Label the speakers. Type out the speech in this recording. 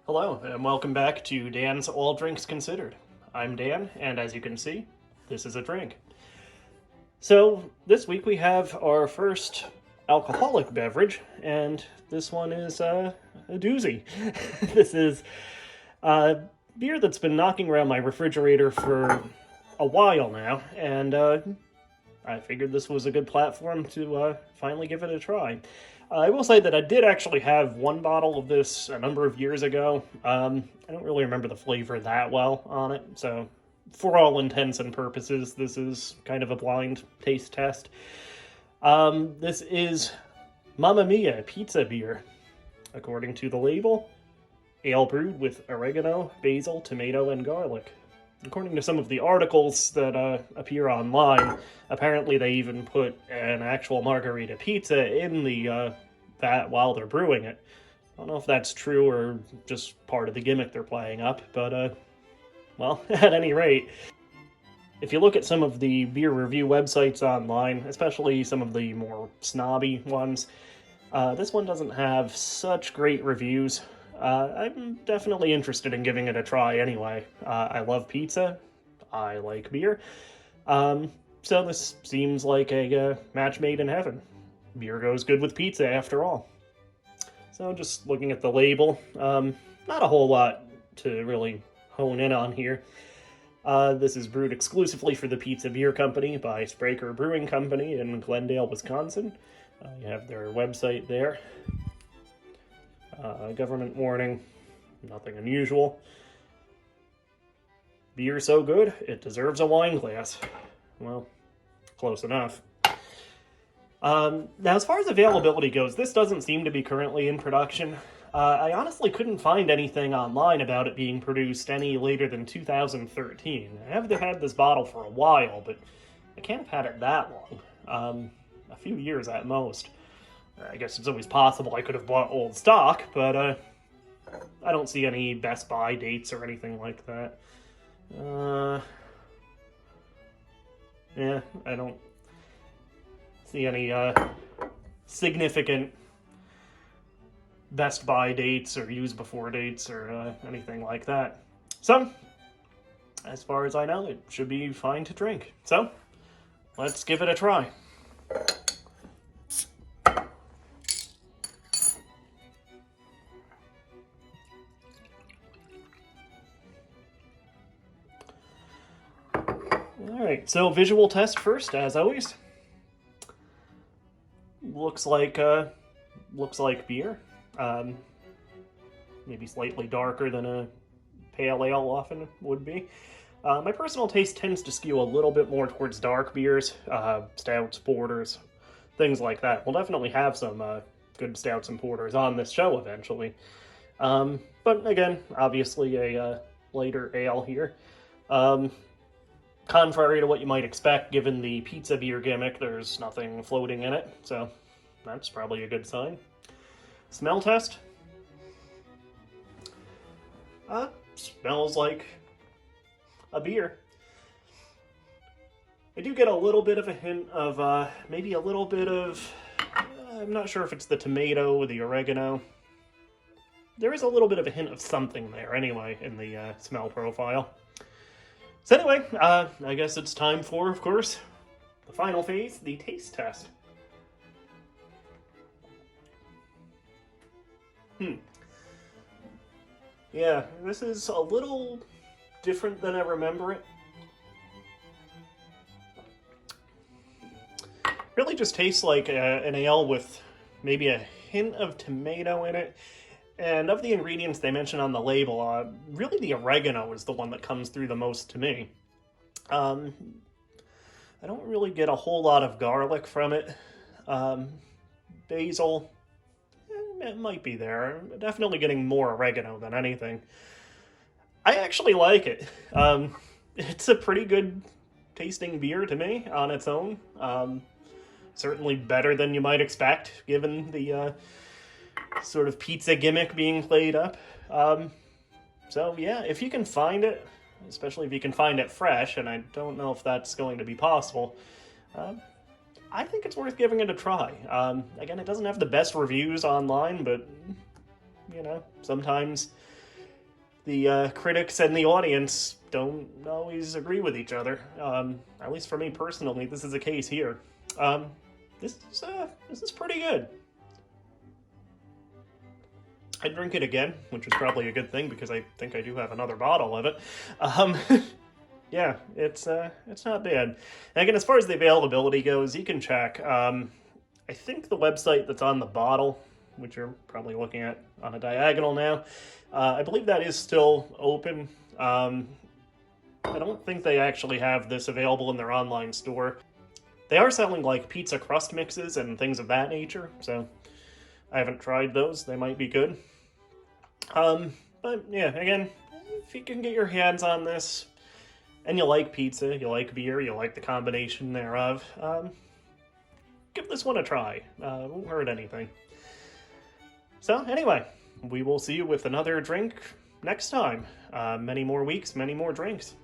Speaker 1: Hello, and welcome back to Dan's All Drinks Considered. I'm Dan, and as you can see, this is a drink. So, this week we have our first alcoholic beverage, and this one is a doozy. This is beer that's been knocking around my refrigerator for a while now, and I figured this was a good platform to finally give it a try. I will say that I did actually have one bottle of this a number of years ago. I don't really remember the flavor that well on it, so for all intents and purposes, this is kind of a blind taste test. This is Mamma Mia pizza beer. According to the label, ale brewed with oregano, basil, tomato, and garlic. According to some of the articles that appear online, apparently they even put an actual margarita pizza in the vat while they're brewing it. I don't know if that's true or just part of the gimmick they're playing up, but, well, at any rate, if you look at some of the beer review websites online, especially some of the more snobby ones, this one doesn't have such great reviews. I'm definitely interested in giving it a try anyway. I love pizza. I like beer. So this seems like a match made in heaven. Beer goes good with pizza after all. So just looking at the label, not a whole lot to really hone in on here. This is brewed exclusively for the Pizza Beer Company by Spraker Brewing Company in Glendale, Wisconsin. You have their website there. Government warning, nothing unusual. Beer so good, it deserves a wine glass. Well, close enough. Now, as far as availability goes, this doesn't seem to be currently in production. I honestly couldn't find anything online about it being produced any later than 2013. I have had this bottle for a while, but I can't have had it that long. A few years at most. I guess it's always possible I could have bought old stock, but I don't see any Best Buy dates or anything like that. Yeah, I don't see any significant Best Buy dates or use before dates or anything like that. So, as far as I know, it should be fine to drink. So, let's give it a try. Alright, so visual test first, as always. Looks like beer. Maybe slightly darker than a pale ale often would be. My personal taste tends to skew a little bit more towards dark beers, stouts, porters, things like that. We'll definitely have some good stouts and porters on this show eventually. But again, obviously a lighter ale here. Contrary to what you might expect, given the pizza beer gimmick, there's nothing floating in it, so that's probably a good sign. Smell test. Smells like a beer. I do get a little bit of a hint of, maybe a little bit of, I'm not sure if it's the tomato or the oregano. There is a little bit of a hint of something there, anyway, in the smell profile. So anyway, I guess it's time for, of course, the final phase, the taste test. Yeah, this is a little different than I remember it. Really just tastes like an ale with maybe a hint of tomato in it. And of the ingredients they mention on the label, really the oregano is the one that comes through the most to me. I don't really get a whole lot of garlic from it. Basil, it might be there. I'm definitely getting more oregano than anything. I actually like it. It's a pretty good tasting beer to me on its own. Certainly better than you might expect, given the sort of pizza gimmick being played up. So yeah, if you can find it, especially if you can find it fresh, and I don't know if that's going to be possible, I think it's worth giving it a try. Again, it doesn't have the best reviews online, but, you know, sometimes the critics and the audience don't always agree with each other. At least for me personally, this is the case here. This is pretty good. I'd drink it again, which is probably a good thing because I think I do have another bottle of it. Yeah, it's not bad. And again, as far as the availability goes, you can check. I think the website that's on the bottle, which you're probably looking at on a diagonal now, I believe that is still open. I don't think they actually have this available in their online store. They are selling like pizza crust mixes and things of that nature, so I haven't tried those. They might be good. But yeah, again, if you can get your hands on this, and you like pizza, you like beer, you like the combination thereof, give this one a try. It won't hurt anything. So anyway, we will see you with another drink next time. Many more weeks, many more drinks.